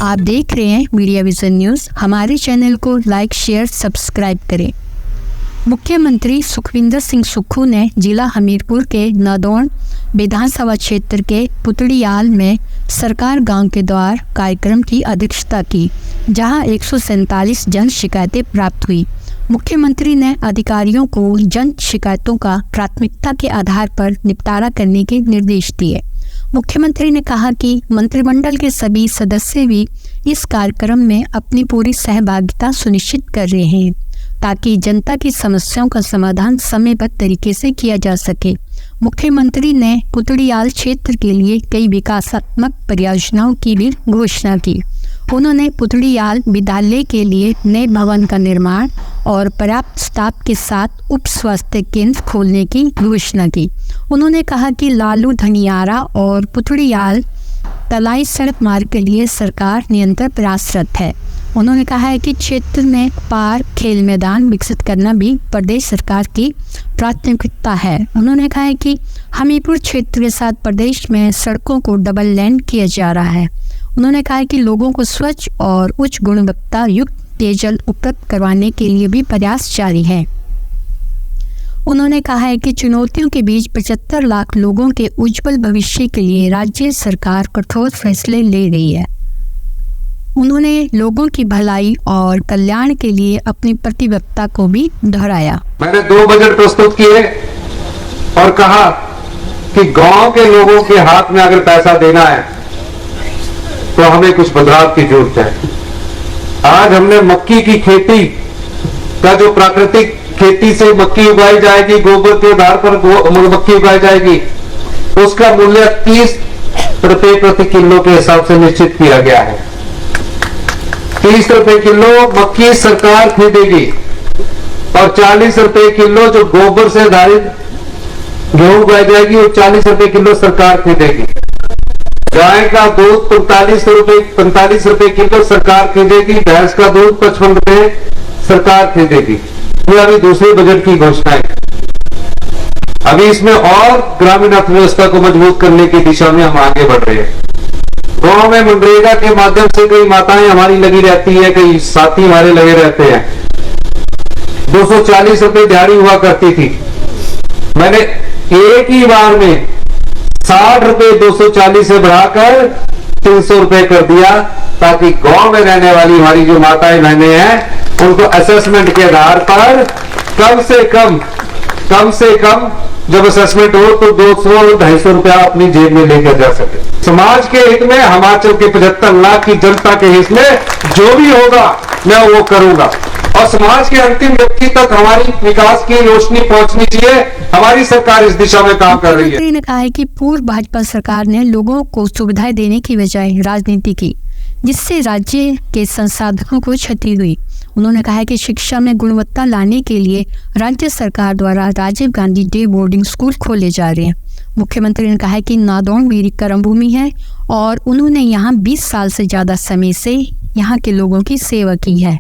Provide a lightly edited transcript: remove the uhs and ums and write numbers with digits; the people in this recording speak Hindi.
आप देख रहे हैं मीडिया विजन न्यूज़। हमारे चैनल को लाइक, शेयर, सब्सक्राइब करें। मुख्यमंत्री सुखविंदर सिंह सुक्खू ने जिला हमीरपुर के नादौन विधानसभा क्षेत्र के पुतड़ियाल में सरकार गांव के द्वार कार्यक्रम की अध्यक्षता की, जहां 147 जन शिकायतें प्राप्त हुई। मुख्यमंत्री ने अधिकारियों को जन शिकायतों का प्राथमिकता के आधार पर निपटारा करने के निर्देश दिए। मुख्यमंत्री ने कहा कि मंत्रिमंडल के सभी सदस्य भी इस कार्यक्रम में अपनी पूरी सहभागिता सुनिश्चित कर रहे हैं, ताकि जनता की समस्याओं का समाधान समयबद्ध तरीके से किया जा सके। मुख्यमंत्री ने पुतड़ियाल क्षेत्र के लिए कई विकासात्मक परियोजनाओं की भी घोषणा की। उन्होंने पुतड़ियाल विद्यालय के लिए नए भवन का निर्माण और पर्याप्त स्टाफ के साथ उप स्वास्थ्य केंद्र खोलने की घोषणा की। उन्होंने कहा कि लालू धनियारा और पुतड़ियाल तलाई सड़क मार्ग के लिए सरकार निरंतर प्रयासरत है। उन्होंने कहा है कि क्षेत्र में पार्क, खेल मैदान विकसित करना भी प्रदेश सरकार की प्राथमिकता है। उन्होंने कहा है कि हमीरपुर क्षेत्र के साथ प्रदेश में सड़कों को डबल लेन किया जा रहा है। उन्होंने कहा है कि लोगों को स्वच्छ और उच्च गुणवत्ता युक्त पेयजल उपलब्ध करवाने के लिए भी प्रयास जारी है। उन्होंने कहा है कि चुनौतियों के बीच 75 लाख लोगों के उज्जवल भविष्य के लिए राज्य सरकार कठोर फैसले ले रही है। उन्होंने लोगों की भलाई और कल्याण के लिए अपनी प्रतिबद्धता को भी दोहराया। मैंने 2 बजट प्रस्तुत किए और कहा कि गांव के लोगों के हाथ में अगर पैसा देना है तो हमें कुछ बदलाव की जरूरत है। आज हमने मक्की की खेती का, जो प्राकृतिक खेती से मक्की उगाई जाएगी, गोबर के आधार पर मक्की उगाई जाएगी, उसका मूल्य 30 रुपए प्रति किलो के हिसाब से निश्चित किया गया है। 30 रुपए किलो मक्की सरकार खरीदेगी और 40 रुपए किलो जो गोबर से आधारित गेहूं उगाई जाएगी वो 40 रुपए किलो सरकार खरीदेगी। गाय का दूध 45 रुपए किलो सरकार खरीदेगी। भैंस का दूध 55 रुपए सरकार खरीदेगी। ये अभी दूसरे बजट की घोषणा है। अभी इसमें और ग्रामीण अर्थव्यवस्था को मजबूत करने की दिशा में हम आगे बढ़ रहे हैं। गांव में मनरेगा के माध्यम से कई माताएं हमारी लगी रहती है, कई साथी हमारे लगे रहते हैं। 240 रुपए दिहाड़ी हुआ करती थी। मैंने एक ही बार में 60 रुपए 240 से बढ़ाकर 300 रुपए कर दिया, ताकि गांव में रहने वाली हमारी जो माताएं बहनें हैं उनको असेसमेंट के आधार पर कम से कम जब असेसमेंट हो तो 200-250 रुपया अपनी जेब में लेकर जा सके। समाज के हित में, हिमाचल के 75 लाख की जनता के हित में जो भी होगा मैं वो करूंगा और समाज के अंतिम व्यक्ति तक हमारी विकास की रोशनी पहुंचनी चाहिए। हमारी सरकार इस दिशा में काम कर रही है। मुख्यमंत्री ने कहा है कि पूर्व भाजपा सरकार ने लोगों को सुविधाएं देने की बजाय राजनीति की, जिससे राज्य के संसाधनों को क्षति हुई। उन्होंने कहा है कि शिक्षा में गुणवत्ता लाने के लिए राज्य सरकार द्वारा Rajiv Gandhi day boarding school खोले जा रहे हैं। मुख्यमंत्री ने कहा है कि नादौन मेरी कर्मभूमि है और उन्होंने यहाँ 20 साल से ज़्यादा समय से यहाँ के लोगों की सेवा की है।